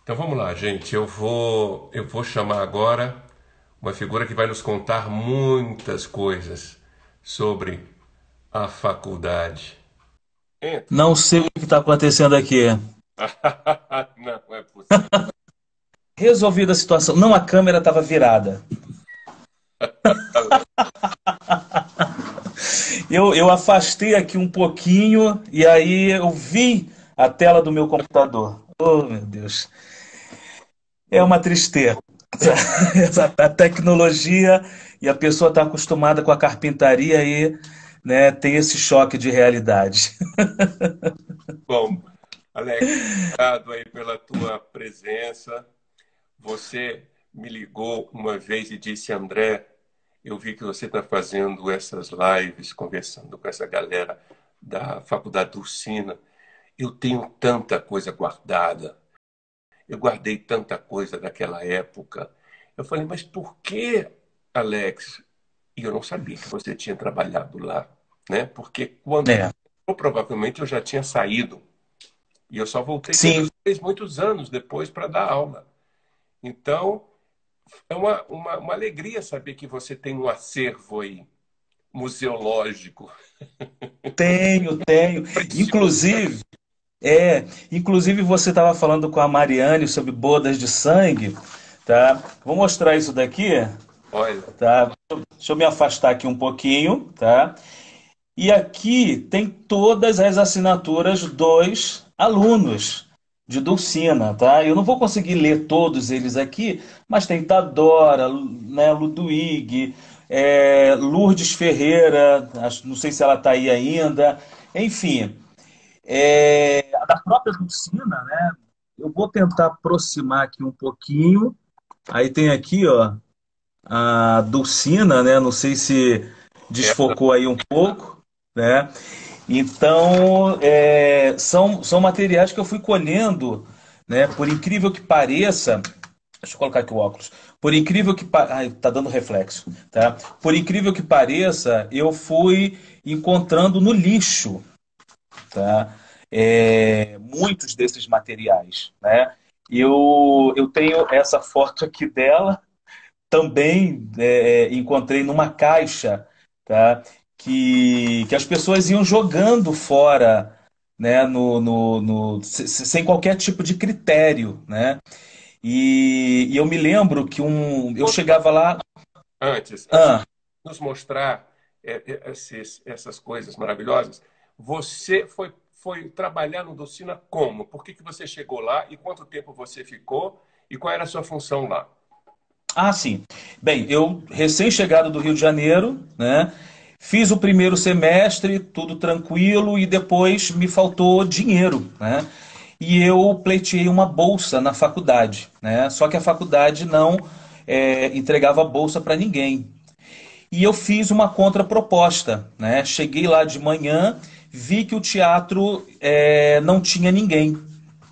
Então vamos lá, gente. Eu vou chamar agora uma figura que vai nos contar muitas coisas sobre a faculdade. Entre. Não sei o que está acontecendo aqui. Não é possível. Resolvida a situação. Não, a câmera estava virada. Eu afastei aqui um pouquinho e aí eu vi a tela do meu computador. Oh, meu Deus. É Vamos. uma tristeza. A tecnologia e a pessoa está acostumada com a carpintaria e, né, tem esse choque de realidade. Bom, Alex, obrigado aí pela tua presença. Você me ligou uma vez e disse, André, eu vi que você está fazendo essas lives, conversando com essa galera da Faculdade do Ursina. Eu tenho tanta coisa guardada. Eu guardei tanta coisa daquela época. Eu falei, mas por que, Alex? E eu não sabia que você tinha trabalhado lá, né? Porque quando É, você entrou, provavelmente eu já tinha saído. E eu só voltei sim, depois, muitos anos depois, para dar aula. Então, é uma alegria saber que você tem um acervo aí, museológico, tenho. precioso. Inclusive, inclusive você estava falando com a Mariane sobre bodas de sangue, tá? Vou mostrar isso daqui, Olha, tá? Deixa eu me afastar aqui um pouquinho, tá? E aqui tem todas as assinaturas dos alunos de Dulcina, tá? Eu não vou conseguir ler todos eles aqui, mas tem Tadora, né, Ludwig, Lourdes Ferreira, não sei se ela está aí ainda, enfim, a da própria Dulcina, né? Eu vou tentar aproximar aqui um pouquinho. Aí tem aqui, ó, a Dulcina, né? Não sei se essa, desfocou aí um pouco, né? Então, são materiais que eu fui colhendo, né? Por incrível que pareça, deixa eu colocar aqui o óculos. Por incrível que ai, tá dando reflexo, tá? Por incrível que pareça, eu fui encontrando no lixo, tá? Muitos desses materiais, né? Eu tenho essa foto aqui dela, também encontrei numa caixa, tá? Que as pessoas iam jogando fora, né? Sem qualquer tipo de critério, né? E eu me lembro que eu conta chegava lá, antes de ah, nos mostrar essas coisas maravilhosas, você foi trabalhar no Docina como? Por que você chegou lá e quanto tempo você ficou e qual era a sua função lá? sim. Bem, eu recém-chegado do Rio de Janeiro, né? Fiz o primeiro semestre, tudo tranquilo, e depois me faltou dinheiro, né? E eu pleiteei uma bolsa na faculdade, né? Só que a faculdade não entregava bolsa para ninguém. E eu fiz uma contraproposta, né? Cheguei lá de manhã, vi que o teatro não tinha ninguém,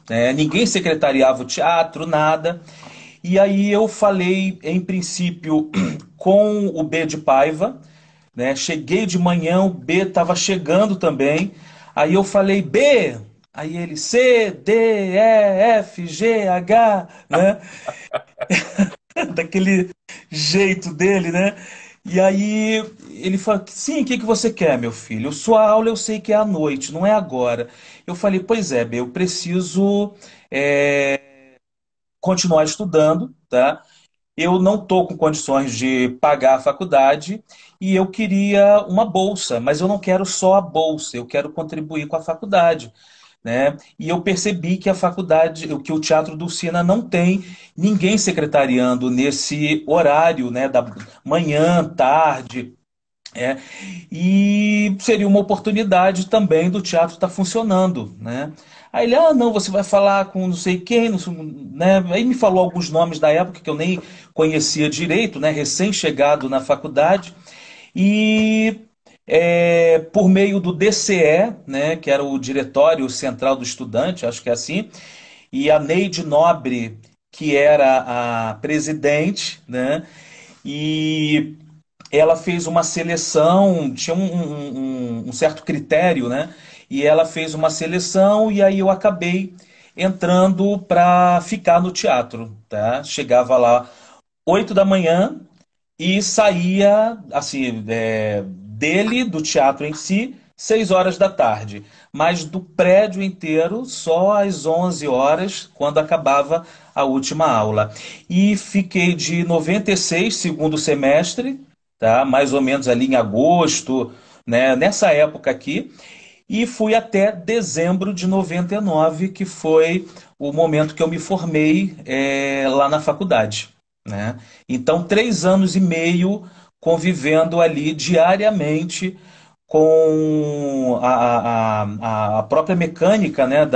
né? Ninguém secretariava o teatro, nada. E aí eu falei, em princípio, com o B de Paiva, né? Cheguei de manhã, o B estava chegando também. Aí eu falei, B, aí ele C, D, E, F, G, H, né? Daquele jeito dele, né? E aí ele falou, sim, o que que você quer, meu filho? Sua aula eu sei que é à noite, não é agora. Eu falei, pois é, B, eu preciso continuar estudando, tá? Eu não estou com condições de pagar a faculdade e eu queria uma bolsa, mas eu não quero só a bolsa, eu quero contribuir com a faculdade, né? E eu percebi que a faculdade, que o Teatro Dulcina não tem ninguém secretariando nesse horário, né, da manhã, tarde, é, e seria uma oportunidade também do teatro estar funcionando, né? Aí ele, não, você vai falar com não sei quem, não sei, né? Aí me falou alguns nomes da época que eu nem conhecia direito, né? Recém-chegado na faculdade. E por meio do DCE, né? Que era o Diretório Central do Estudante, acho que é assim, e a Neide Nobre, que era a presidente, né? E ela fez uma seleção, tinha um certo critério, né? E ela fez uma seleção e aí eu acabei entrando para ficar no teatro, tá? Chegava lá 8 da manhã e saía, assim, dele, do teatro em si, 6 horas da tarde. Mas do prédio inteiro, só às 11 horas, quando acabava a última aula. E fiquei de 96, segundo semestre, tá? Mais ou menos ali em agosto, né? Nessa época aqui. E fui até dezembro de 99, que foi o momento que eu me formei lá na faculdade, né? Então, 3 anos e meio convivendo ali diariamente com a própria mecânica, né,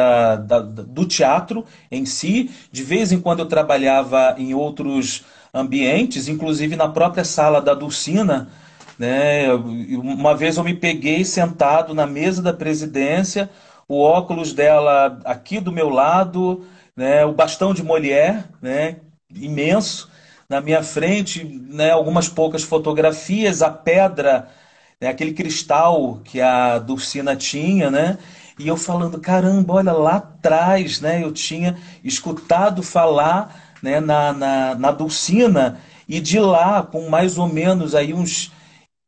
do teatro em si. De vez em quando eu trabalhava em outros ambientes, inclusive na própria sala da Dulcina, né? Uma vez eu me peguei sentado na mesa da presidência, o óculos dela aqui do meu lado, né? O bastão de Molière, né? Imenso na minha frente, né? Algumas poucas fotografias, a pedra, né? Aquele cristal que a Dulcina tinha, né? E eu falando, caramba, olha lá atrás, né? Eu tinha escutado falar, né? Na Dulcina, e de lá, com mais ou menos aí uns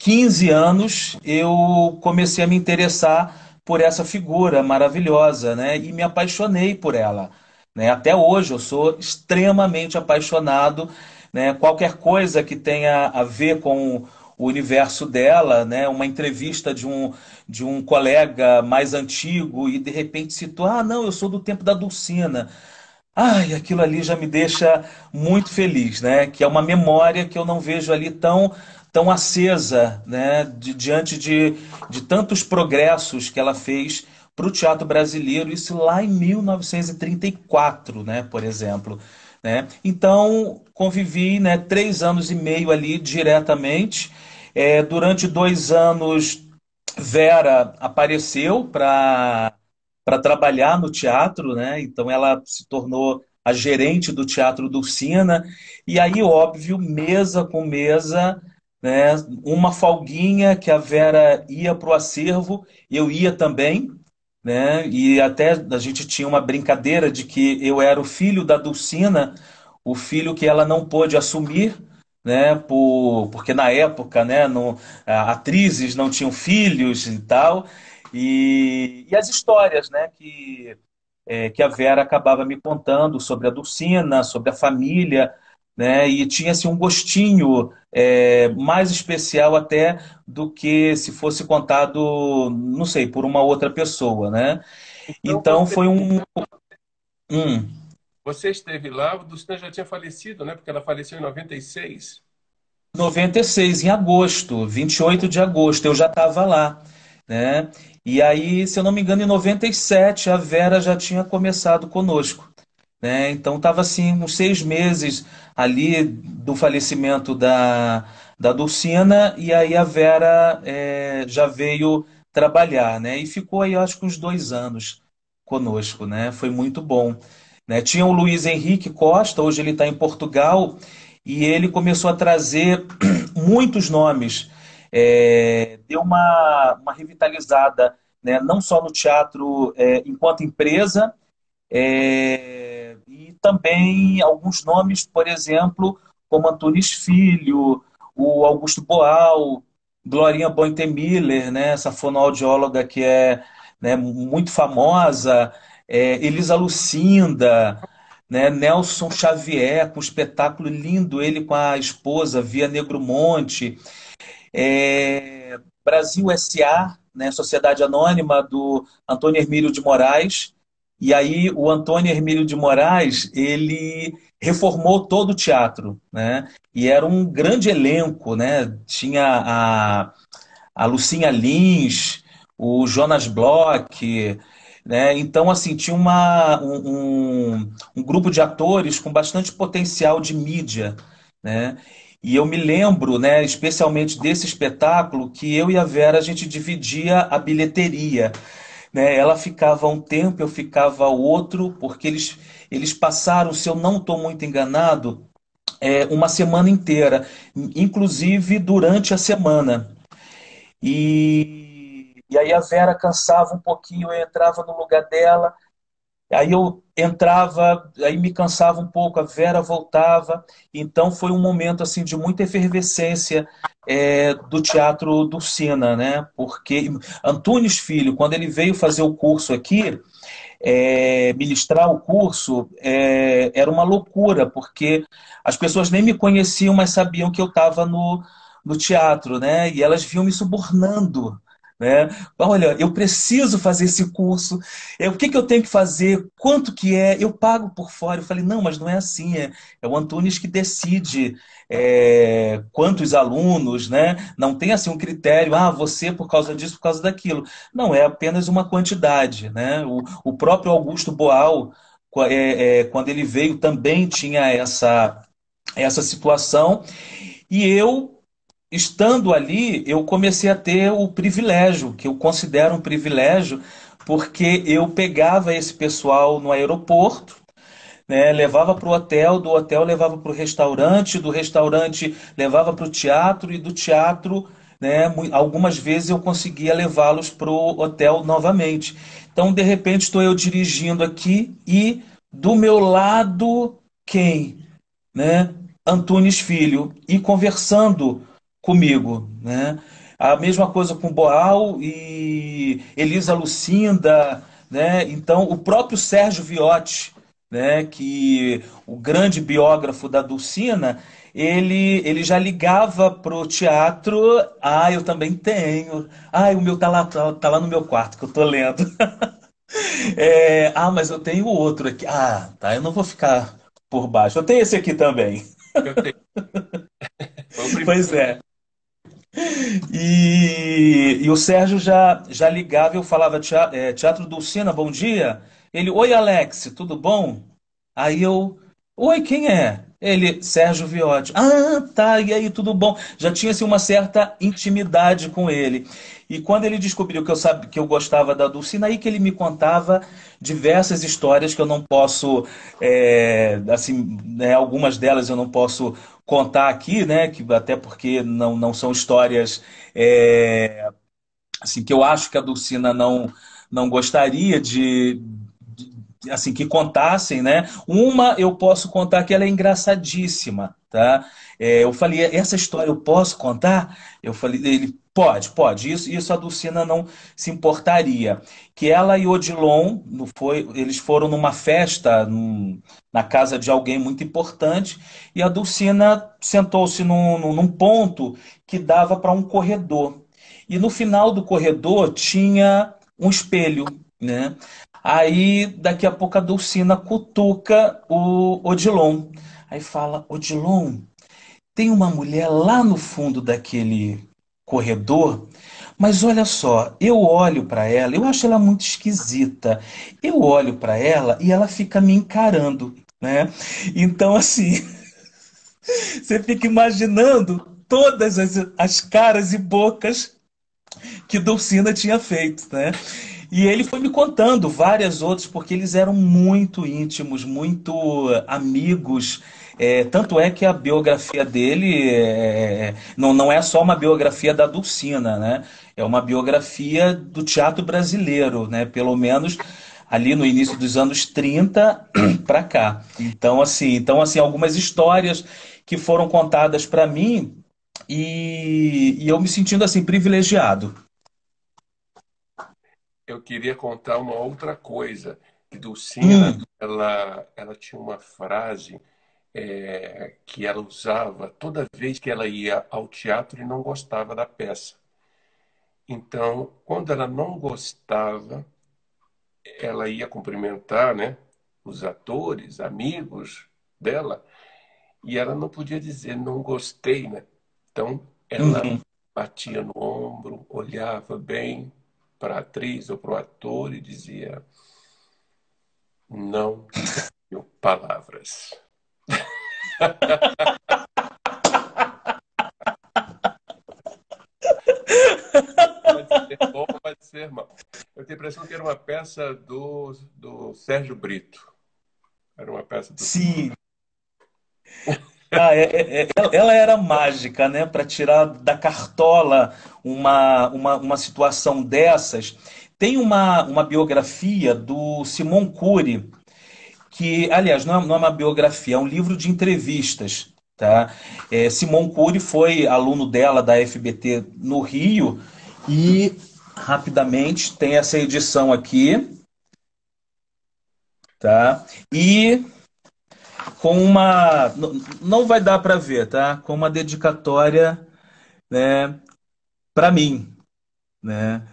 15 anos, eu comecei a me interessar por essa figura maravilhosa, né? E me apaixonei por ela, né? Até hoje eu sou extremamente apaixonado, né? Qualquer coisa que tenha a ver com o universo dela, né? Uma entrevista de um colega mais antigo e de repente citou, ah, não, eu sou do tempo da Dulcina. Ai, aquilo ali já me deixa muito feliz, né? Que é uma memória que eu não vejo ali tão acesa, né? Diante de tantos progressos que ela fez para o teatro brasileiro, isso lá em 1934, né? Por exemplo, né? Então, convivi, né? 3 anos e meio ali diretamente. Durante 2 anos, Vera apareceu para trabalhar no teatro, né? Então ela se tornou a gerente do Teatro Dulcina. E aí, óbvio, mesa com mesa, né? Uma folguinha que a Vera ia para o acervo, eu ia também, né? E até a gente tinha uma brincadeira de que eu era o filho da Dulcina, o filho que ela não pôde assumir, né? Porque na época, né? Atrizes não tinham filhos e tal. E as histórias, né, que a Vera acabava me contando sobre a Dulcina, sobre a família, né, e tinha assim, um gostinho mais especial até do que se fosse contado, não sei, por uma outra pessoa, né? Então, Então foi um você esteve lá, o Dulcinea já tinha falecido, né? Porque ela faleceu em 96. 96, em agosto, 28 de agosto, eu já estava lá, né? E aí, se eu não me engano, em 97 a Vera já tinha começado conosco, né? Então estava assim uns 6 meses ali do falecimento da Dulcina, e aí a Vera já veio trabalhar, né? E ficou aí, eu acho que uns 2 anos conosco, né? Foi muito bom, né? Tinha o Luiz Henrique Costa, hoje ele está em Portugal, e ele começou a trazer muitos nomes, deu uma revitalizada, né? Não só no teatro enquanto empresa, e também alguns nomes, por exemplo, como Antunes Filho, o Augusto Boal, Glorinha Boitemiller, né, essa fonoaudióloga que é, né, muito famosa, Elisa Lucinda, né, Nelson Xavier, com um espetáculo lindo, ele com a esposa, Via Negromonte, Brasil S.A., né, Sociedade Anônima, do Antônio Hermílio de Moraes. E aí o Antônio Hermílio de Moraes, ele reformou todo o teatro, né? E era um grande elenco, né? Tinha a Lucinha Lins, o Jonas Bloch, né? Então, assim, tinha um grupo de atores com bastante potencial de mídia, né? E eu me lembro, né, especialmente desse espetáculo, que eu e a Vera a gente dividia a bilheteria, né? Ela ficava um tempo, eu ficava outro, porque eles passaram, se eu não estou muito enganado, uma semana inteira, inclusive durante a semana. E aí a Vera cansava um pouquinho, eu entrava no lugar dela. Aí eu entrava, aí me cansava um pouco, a Vera voltava. Então foi um momento assim de muita efervescência do teatro Dulcina, né? Porque Antunes Filho, quando ele veio fazer o curso aqui, ministrar o curso, era uma loucura, porque as pessoas nem me conheciam, mas sabiam que eu estava no teatro, né? E elas vinham me subornando, né? Olha, eu preciso fazer esse curso, o que que eu tenho que fazer, quanto que é, eu pago por fora. Eu falei, não, mas não é assim, é o Antunes que decide quantos alunos, né? Não tem assim um critério, você por causa disso, por causa daquilo. Não, é apenas uma quantidade, né? O próprio Augusto Boal, quando ele veio, também tinha essa situação. E eu, estando ali, eu comecei a ter o privilégio, que eu considero um privilégio, porque eu pegava esse pessoal no aeroporto, né, levava para o hotel, do hotel levava para o restaurante, do restaurante levava para o teatro e do teatro, né, algumas vezes eu conseguia levá-los para o hotel novamente. Então, de repente, estou eu dirigindo aqui e do meu lado, quem? Né? Antunes Filho, e conversando comigo, né? A mesma coisa com Boal e Elisa Lucinda, né? Então, o próprio Sérgio Viotti, né? Que o grande biógrafo da Dulcina, ele já ligava pro teatro. Eu também tenho. O meu tá lá no meu quarto que eu tô lendo. Mas eu tenho outro aqui. Tá, eu não vou ficar por baixo. Eu tenho esse aqui também. Eu tenho. Foi o primeiro. Pois é. E o Sérgio já ligava, eu falava, Teatro Dulcina, bom dia. Ele, oi Alex, tudo bom? Aí eu, oi, quem é? Ele, Sérgio Viotti. Tá, e aí, tudo bom? Já tinha assim, uma certa intimidade com ele. E quando ele descobriu que eu gostava da Dulcina, aí que ele me contava diversas histórias que eu não posso, assim, né, algumas delas eu não posso contar aqui, né? Que, até porque não são histórias assim que eu acho que a Dulcina não gostaria assim que contassem, né? Uma eu posso contar que ela é engraçadíssima, tá? Eu falei, essa história eu posso contar? Eu falei, ele pode. Isso a Dulcina não se importaria. Que ela e Odilon, eles foram numa festa na casa de alguém muito importante e a Dulcina sentou-se num ponto que dava para um corredor. E no final do corredor tinha um espelho, né? Aí, daqui a pouco, a Dulcina cutuca o Odilon. Aí fala, Odilon, tem uma mulher lá no fundo daquele corredor, mas olha só, eu olho para ela, eu acho ela muito esquisita. Eu olho para ela e ela fica me encarando, né? Então, assim, você fica imaginando todas as caras e bocas que Dulcina tinha feito, né? E ele foi me contando várias outras, porque eles eram muito íntimos, muito amigos. Tanto é que a biografia dele não é só uma biografia da Dulcina, né? É uma biografia do teatro brasileiro, né? Pelo menos ali no início dos anos 30 para cá. Então, assim, algumas histórias que foram contadas para mim e eu me sentindo assim privilegiado. Eu queria contar uma outra coisa, que Dulcina, Hum, ela tinha uma frase que ela usava toda vez que ela ia ao teatro e não gostava da peça. Então, quando ela não gostava, ela ia cumprimentar, né, os atores, amigos dela, e ela não podia dizer não gostei, né? Então, ela uhum. batia no ombro, olhava bem para a atriz ou para o ator e dizia: não tenho palavras. Pode ser bom, pode ser mal. Eu tenho a impressão que era uma peça do Sérgio Brito. Era uma peça do. Sim. Ela era mágica, né? Para tirar da cartola uma situação dessas. Tem uma biografia do Simon Cury, que, aliás, não é uma biografia, é um livro de entrevistas, tá? Simon Cury foi aluno dela da FBT no Rio e, rapidamente, tem essa edição aqui, tá? E com uma... Não vai dar para ver, tá? Com uma dedicatória, né, para mim, né? Legal.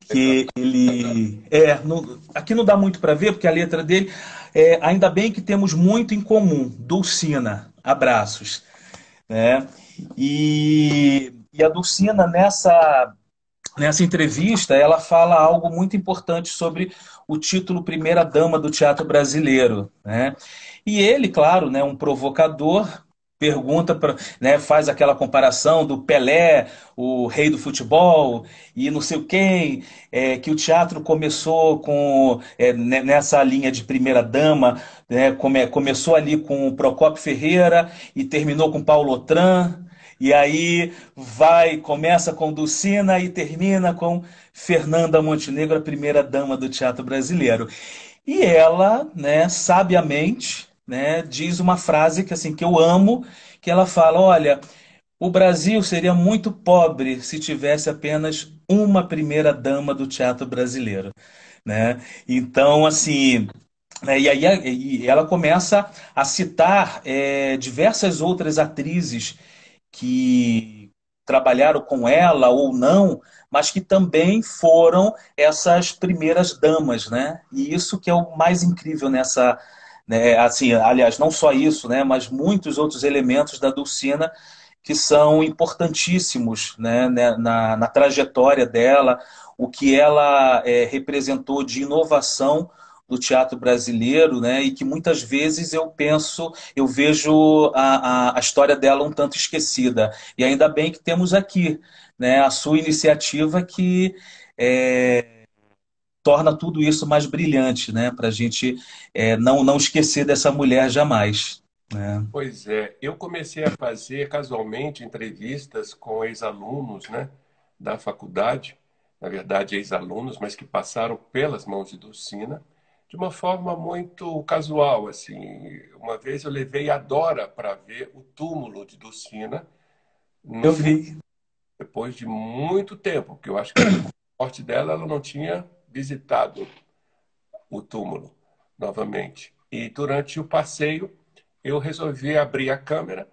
Porque ele aqui não dá muito para ver, porque a letra dele ainda bem que temos muito em comum. Dulcina, abraços, né? E a Dulcina nessa entrevista ela fala algo muito importante sobre o título Primeira Dama do Teatro Brasileiro, né? E ele, claro, né, um provocador, pergunta para, né, faz aquela comparação do Pelé, o rei do futebol, e não sei o quem, que o teatro começou com nessa linha de primeira dama, né, começou ali com o Procopio Ferreira e terminou com Paulo Otran. E aí começa com Dulcina e termina com Fernanda Montenegro, a primeira dama do teatro brasileiro. E ela, né, sabiamente, né, diz uma frase que assim que eu amo, que ela fala: olha, o Brasil seria muito pobre se tivesse apenas uma primeira dama do teatro brasileiro, né? Então, assim, né, e aí e ela começa a citar diversas outras atrizes que trabalharam com ela ou não, mas que também foram essas primeiras damas, né? E isso que é o mais incrível nessa, né, assim, aliás, não só isso, né, mas muitos outros elementos da Dulcina que são importantíssimos, né, na trajetória dela, o que ela representou de inovação do teatro brasileiro, né, e que muitas vezes eu vejo a história dela um tanto esquecida. E ainda bem que temos aqui, né, a sua iniciativa que torna tudo isso mais brilhante, né, para a gente não esquecer dessa mulher jamais, né? Pois é, eu comecei a fazer casualmente entrevistas com ex-alunos, né, da faculdade, na verdade ex-alunos, mas que passaram pelas mãos de Dulcina, de uma forma muito casual, assim. Uma vez eu levei a Dora para ver o túmulo de Dulcina no Eu fim, vi. depois de muito tempo, porque eu acho que depois da morte dela ela não tinha visitado o túmulo novamente. E durante o passeio eu resolvi abrir a câmera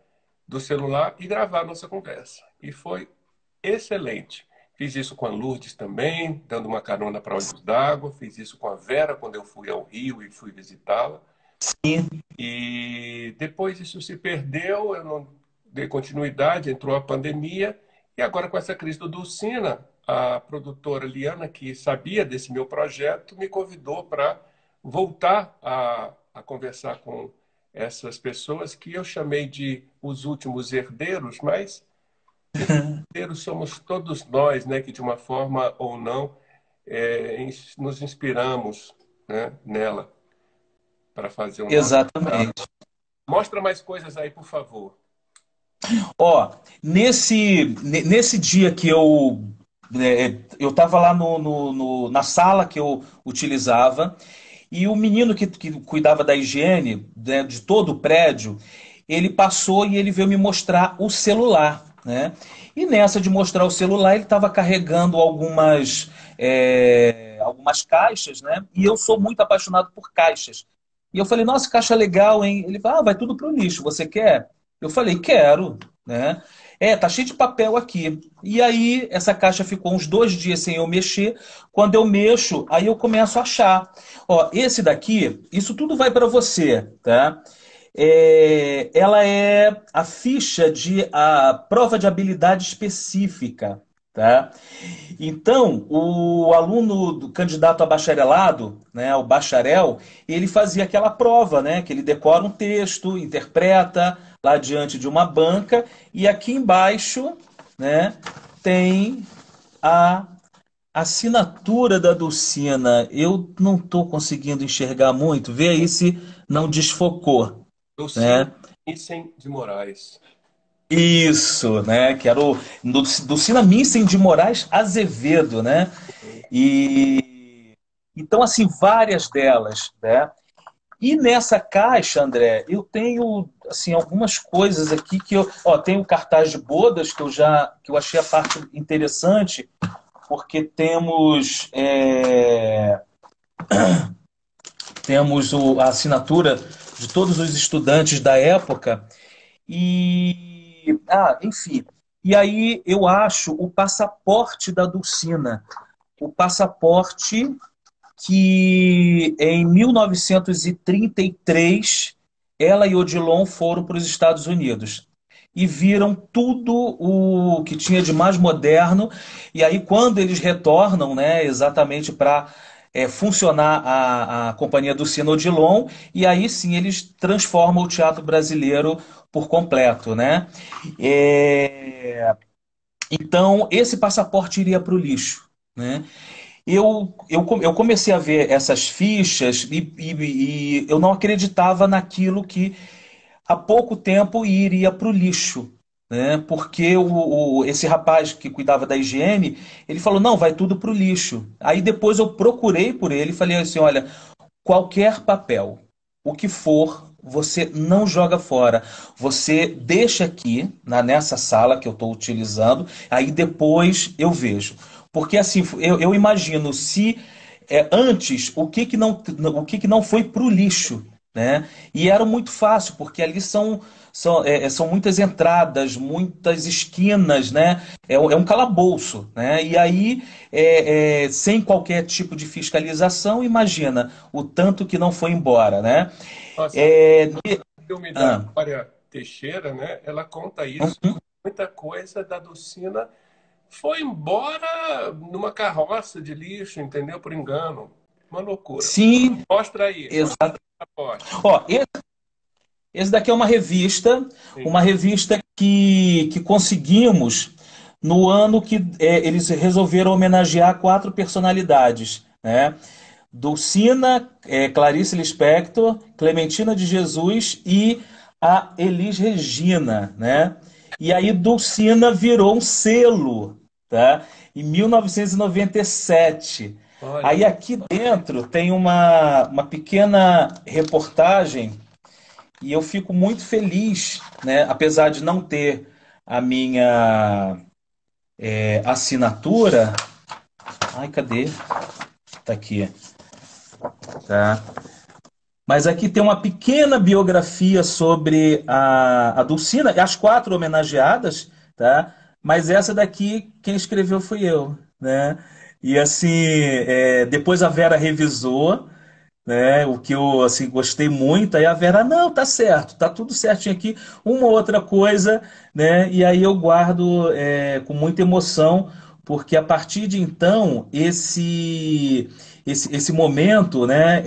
do celular e gravar a nossa conversa. E foi excelente. Fiz isso com a Lourdes também, dando uma carona para Olhos d'Água. Fiz isso com a Vera quando eu fui ao Rio e fui visitá-la. E depois isso se perdeu, eu não dei continuidade, entrou a pandemia. E agora com essa crise do Dulcina, a produtora Liana, que sabia desse meu projeto, me convidou para voltar a conversar com essas pessoas que eu chamei de os últimos herdeiros, mas herdeiros somos todos nós, né, que de uma forma ou não nos inspiramos, né, nela para fazer o nosso. Exatamente. Mostra mais coisas aí, por favor. Ó, nesse dia que eu estava lá na sala que eu utilizava, e o menino que cuidava da higiene, né, de todo o prédio, ele passou e ele veio me mostrar o celular, né? E nessa de mostrar o celular, ele estava carregando algumas caixas, né? E eu sou muito apaixonado por caixas. E eu falei, nossa, caixa legal, hein? Ele falou, vai tudo pro lixo, você quer? Eu falei, quero, né? Tá cheio de papel aqui. E aí, essa caixa ficou uns 2 dias sem eu mexer. Quando eu mexo, aí eu começo a achar. Ó, esse daqui, isso tudo vai para você, tá? Ela é a ficha de a prova de habilidade específica, tá? Então, o aluno do candidato a bacharelado, né, o bacharel, ele fazia aquela prova, né, que ele decora um texto, interpreta lá diante de uma banca, e aqui embaixo, né, tem a assinatura da Dulcina. Eu não estou conseguindo enxergar muito, vê aí se não desfocou, Dulcina né? Nissen de Moraes. Isso, né? Que era o Dulcina Missen de Moraes Azevedo, né? E então, assim, várias delas, né? E nessa caixa, André, eu tenho assim algumas coisas aqui que eu, ó, tenho o cartaz de bodas que eu achei a parte interessante, porque temos a assinatura de todos os estudantes da época e enfim. E aí eu acho o passaporte da Dulcina, o passaporte que em 1933 ela e Odilon foram para os Estados Unidos e viram tudo o que tinha de mais moderno. E aí, quando eles retornam, né, exatamente para funcionar a companhia do Cine Odilon, e aí sim eles transformam o teatro brasileiro por completo, né? É, então, esse passaporte iria para o lixo, né? Eu comecei a ver essas fichas e eu não acreditava naquilo que há pouco tempo iria para o lixo. Né? Porque esse rapaz que cuidava da higiene, ele falou, não, vai tudo para o lixo. Aí depois eu procurei por ele e falei assim, olha, qualquer papel, o que for, você não joga fora. Você deixa aqui, nessa sala que eu estou utilizando, aí depois eu vejo. Porque assim, eu imagino se antes o que não foi para o lixo, né? E era muito fácil, porque ali são muitas entradas, muitas esquinas, né? É um calabouço, né? E aí, sem qualquer tipo de fiscalização, imagina o tanto que não foi embora, né? Nossa, É, o filme da ah, Glória Teixeira, né? Ela conta isso. Muita coisa da Dulcina foi embora numa carroça de lixo, entendeu? Por engano. Uma loucura. sim, Mostra aí, mostra exato. a porte. Ó, esse daqui é Sim. uma revista que conseguimos no ano que eles resolveram homenagear quatro personalidades, né? Dulcina, Clarice Lispector, Clementina de Jesus e a Elis Regina, né? E aí Dulcina virou um selo, tá? Em 1997. Olha, Aí aqui dentro tem uma pequena reportagem e eu fico muito feliz, né? Apesar de não ter a minha assinatura. Ai, cadê? Tá aqui, tá? Mas aqui tem uma pequena biografia sobre a Dulcina, as quatro homenageadas, tá? Mas essa daqui, quem escreveu fui eu, né? E assim, depois a Vera revisou, né? O que eu assim gostei muito. Aí a Vera, não, tá certo, tá tudo certinho aqui. Uma outra coisa, né? E aí eu guardo com muita emoção, porque a partir de então esse momento, né?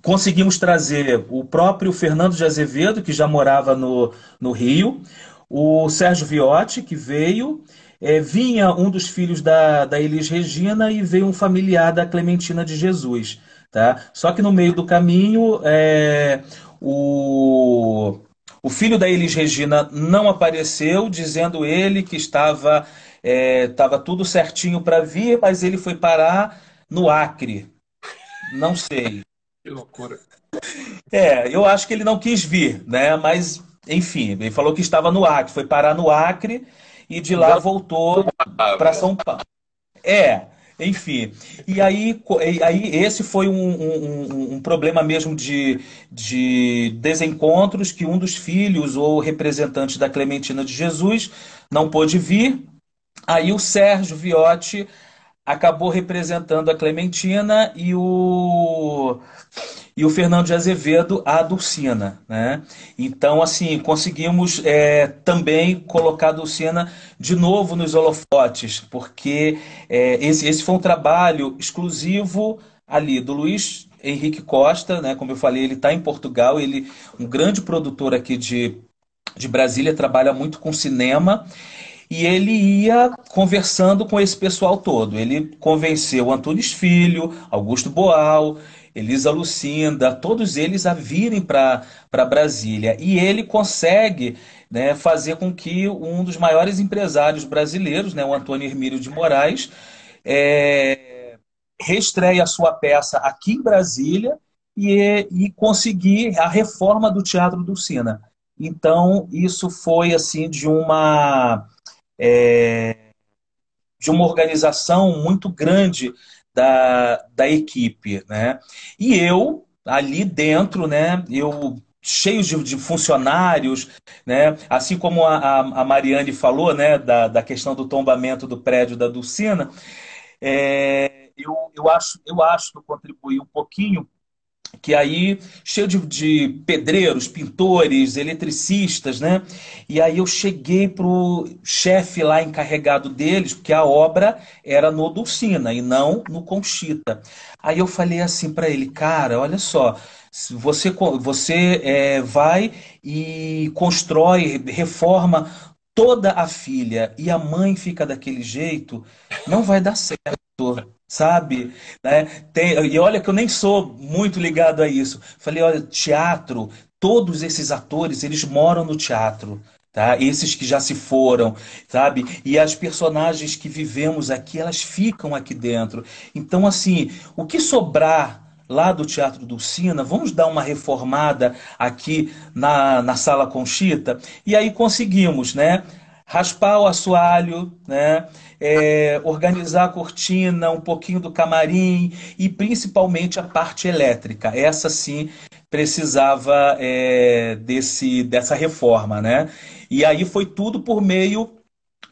Conseguimos trazer o próprio Fernando de Azevedo, que já morava no Rio, o Sérgio Viotti, que veio, vinha um dos filhos da Elis Regina e veio um familiar da Clementina de Jesus. Tá? Só que no meio do caminho, o, o filho da Elis Regina não apareceu, dizendo ele que estava tudo certinho para vir, mas ele foi parar no Acre. Não sei. que loucura. Eu acho que ele não quis vir, né? Mas, enfim, ele falou que estava no Acre, foi parar no Acre e de lá Não voltou para palavra. São Paulo. Enfim. E aí esse foi um problema mesmo de desencontros que um dos filhos ou representantes da Clementina de Jesus não pôde vir. Aí o Sérgio Viotti acabou representando a Clementina e o Fernando de Azevedo a Dulcina, né? Então, assim, conseguimos também colocar a Dulcina de novo nos holofotes, porque esse foi um trabalho exclusivo ali do Luiz Henrique Costa, né? Como eu falei, ele está em Portugal, ele um grande produtor aqui de Brasília, trabalha muito com cinema, e ele ia conversando com esse pessoal todo. Ele convenceu Antunes Filho, Augusto Boal, Elisa Lucinda, todos eles a virem para Brasília. E ele consegue, né, fazer com que um dos maiores empresários brasileiros, né, o Antônio Hermílio de Moraes, reestreie a sua peça aqui em Brasília e conseguir a reforma do Teatro Dulcina. Então, isso foi assim de uma organização muito grande da equipe, né? E eu, ali dentro, né, eu cheio de funcionários, né? Assim como a Mariane falou, né, da questão do tombamento do prédio da Dulcina, eu acho que eu contribuí um pouquinho, que aí, cheio de pedreiros, pintores, eletricistas, né? E aí eu cheguei pro chefe lá encarregado deles, porque a obra era no Dulcina e não no Conchita. Aí eu falei assim para ele, cara, olha só, se você vai e constrói, reforma toda a filha e a mãe fica daquele jeito, não vai dar certo, sabe? Né? E olha que eu nem sou muito ligado a isso. Falei, olha, teatro, todos esses atores, eles moram no teatro, tá? Esses que já se foram, sabe? E as personagens que vivemos aqui, elas ficam aqui dentro. Então, assim, o que sobrar lá do Teatro Dulcina, vamos dar uma reformada aqui na Sala Conchita? E aí conseguimos, né? Raspar o assoalho, né? Organizar a cortina, um pouquinho do camarim e principalmente a parte elétrica. Essa sim precisava dessa reforma, né? E aí foi tudo por meio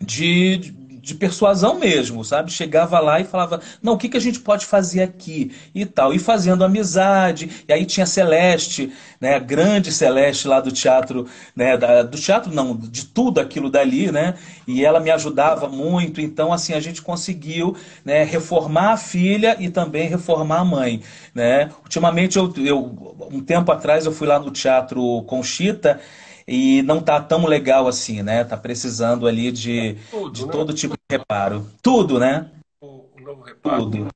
de persuasão mesmo, sabe? Chegava lá e falava, não, o que que a gente pode fazer aqui e tal, e fazendo amizade. E aí tinha a Celeste, né, a grande Celeste lá do teatro, né, do teatro não, de tudo aquilo dali, né? E ela me ajudava muito, então assim a gente conseguiu, né, reformar a filha e também reformar a mãe, né? Ultimamente um tempo atrás eu fui lá no Teatro Conchita e não tá tão legal assim, né? Tá precisando ali de Tudo, né? todo tipo de reparo. Tudo, né? O novo reparo. Tudo.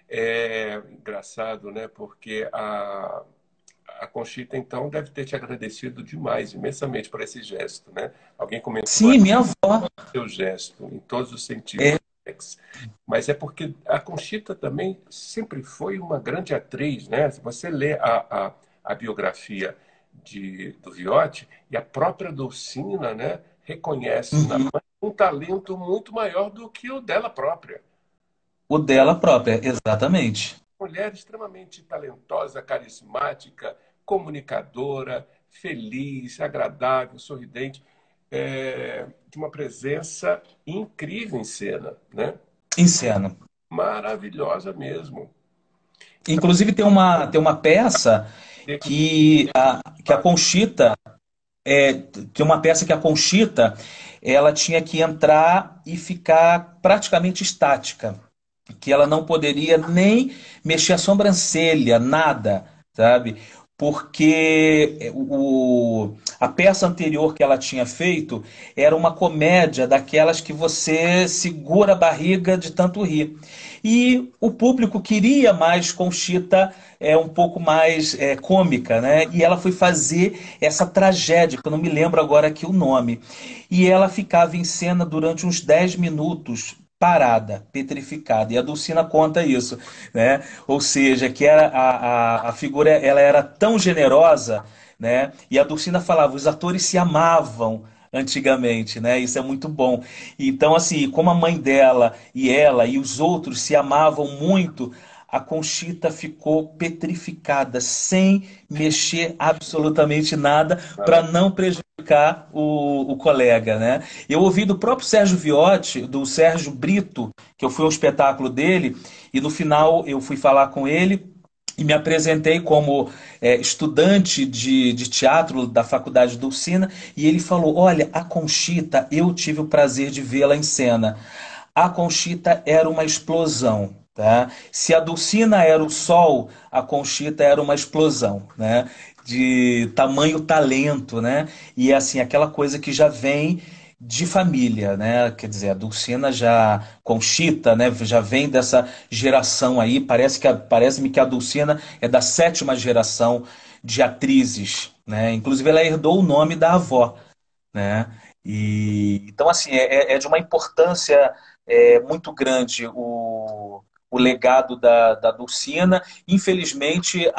É engraçado, né? Porque a Conchita, então, deve ter te agradecido demais, imensamente, por esse gesto, né? Alguém comentou Sim, minha avó. seu gesto, em todos os sentidos. É. Mas é porque a Conchita também sempre foi uma grande atriz, né? Se você lê a biografia do Viotti, e a própria Dulcina, né, reconhece na Uhum. mãe um talento muito maior do que o dela própria. O dela própria, exatamente. Mulher extremamente talentosa, carismática, comunicadora, feliz, agradável, sorridente, de uma presença incrível em cena, né? Insano. Maravilhosa mesmo. Inclusive tem uma peça que a Conchita tem uma peça que a Conchita ela tinha que entrar e ficar praticamente estática, que ela não poderia nem mexer a sobrancelha, nada, sabe? Porque a peça anterior que ela tinha feito era uma comédia daquelas que você segura a barriga de tanto rir. E o público queria mais Conchita um pouco mais cômica, né? E ela foi fazer essa tragédia, que eu não me lembro agora aqui o nome. E ela ficava em cena durante uns 10 minutos parada, petrificada. E a Dulcina conta isso, né? Ou seja, que era a figura ela era tão generosa, né? E a Dulcina falava, os atores se amavam antigamente, né? Isso é muito bom. Então, assim, como a mãe dela e ela e os outros se amavam muito, a Conchita ficou petrificada, sem mexer absolutamente nada para não prejudicar o colega, né? Eu ouvi do próprio Sérgio Viotti, do Sérgio Brito, que eu fui ao espetáculo dele, e no final eu fui falar com ele e me apresentei como estudante de teatro da Faculdade de Dulcina, e ele falou: Olha, a Conchita, eu tive o prazer de vê-la em cena. A Conchita era uma explosão. Tá? Se a Dulcina era o sol, a Conchita era uma explosão, né? De tamanho talento, né? E é assim, aquela coisa que já vem de família, né? Quer dizer, a Dulcina já, Conchita, né? Já vem dessa geração aí. Parece-me que a Dulcina é da sétima geração de atrizes, né? Inclusive ela herdou o nome da avó, né? E então assim é de uma importância muito grande o legado da Dulcina. Infelizmente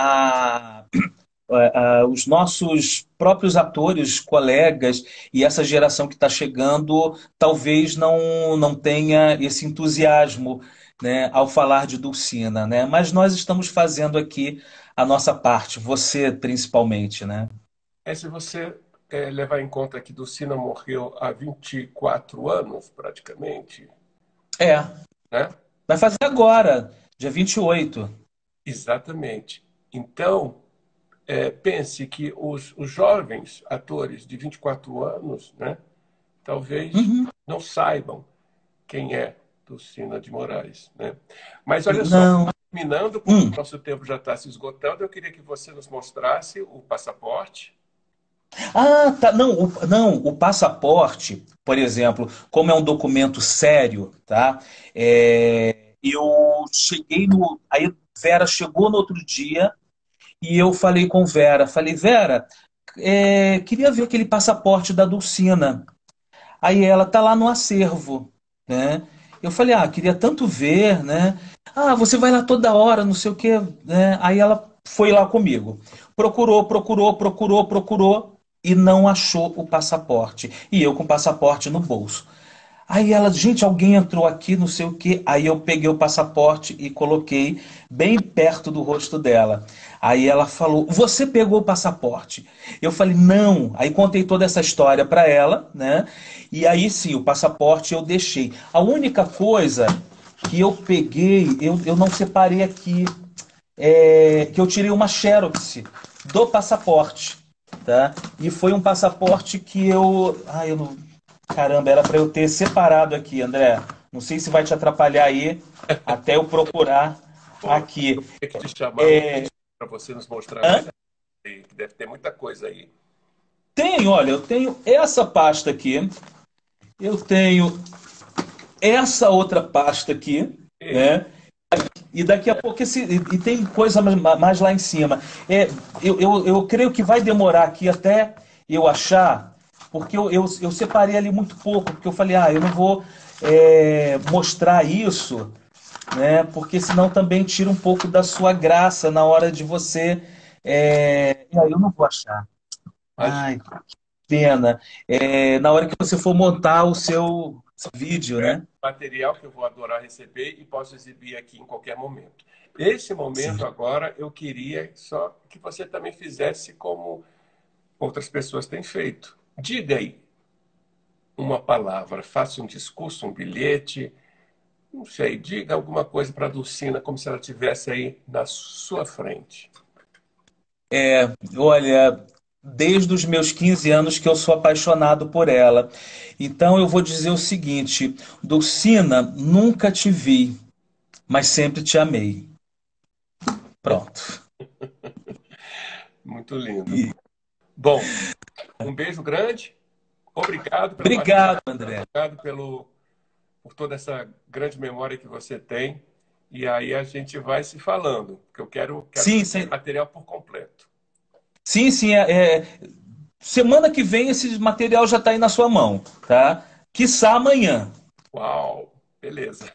os nossos próprios atores, colegas e essa geração que está chegando talvez não tenha esse entusiasmo, né, ao falar de Dulcina, né? Mas nós estamos fazendo aqui a nossa parte, você principalmente, né? Se você levar em conta que Dulcina morreu há 24 anos, praticamente, É, né? vai fazer agora, dia 28. Exatamente. Então, pense que os jovens atores de 24 anos, né, talvez Uhum. não saibam quem é Dulcina de Moraes, né? Mas olha só, Não. terminando, porque Hum. o nosso tempo já está se esgotando, eu queria que você nos mostrasse o passaporte. Ah, tá. Não, o passaporte, por exemplo, como é um documento sério, tá? Eu cheguei no. Aí Vera chegou no outro dia e eu falei com Vera. Falei, Vera, queria ver aquele passaporte da Dulcina. Aí ela tá lá no acervo, né? Eu falei, queria tanto ver, né? Ah, você vai lá toda hora, não sei o quê, né? Aí ela foi lá comigo. Procurou, procurou, procurou, procurou e não achou o passaporte. E eu com o passaporte no bolso. Aí ela, gente, alguém entrou aqui, não sei o quê. Aí eu peguei o passaporte e coloquei bem perto do rosto dela. Aí ela falou: Você pegou o passaporte? Eu falei: Não. Aí contei toda essa história para ela, né? E aí sim, o passaporte eu deixei. A única coisa que eu peguei, eu não separei aqui, que eu tirei uma xerox do passaporte, tá? E foi um passaporte que eu não. Caramba, era para eu ter separado aqui, André. Não sei se vai te atrapalhar aí, até eu procurar Bom, eu aqui. vou ter que te chamar um para você nos mostrar mais, Hã? que deve ter muita coisa aí. Tenho, olha, eu tenho essa pasta aqui, eu tenho essa outra pasta aqui, Ei, né? E daqui a pouco e tem coisa mais lá em cima. Eu creio que vai demorar aqui até eu achar, porque eu separei ali muito pouco, porque eu falei, eu não vou mostrar isso, né? Porque senão também tira um pouco da sua graça na hora de você. E aí eu não vou achar. imagina, Ai, que pena. Na hora que você for montar o seu vídeo, é né? material que eu vou adorar receber e posso exibir aqui em qualquer momento. Esse Sim. momento agora eu queria só que você também fizesse como outras pessoas têm feito. Diga aí uma palavra, faça um discurso, um bilhete, não sei, diga alguma coisa para a Dulcina como se ela estivesse aí na sua frente. Olha, desde os meus 15 anos que eu sou apaixonado por ela. Então eu vou dizer o seguinte: Dulcina, nunca te vi, mas sempre te amei. Pronto. Muito lindo. E- Bom, um beijo grande, obrigado pela Obrigado, participação, André. obrigado por toda essa grande memória que você tem. E aí a gente vai se falando, porque eu quero Sim, esse sim, material por completo. sim, sim, semana que vem esse material já está aí na sua mão, tá? Quiçá amanhã. Uau, beleza.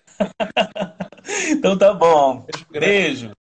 Então tá bom. Beijo grande. Beijo.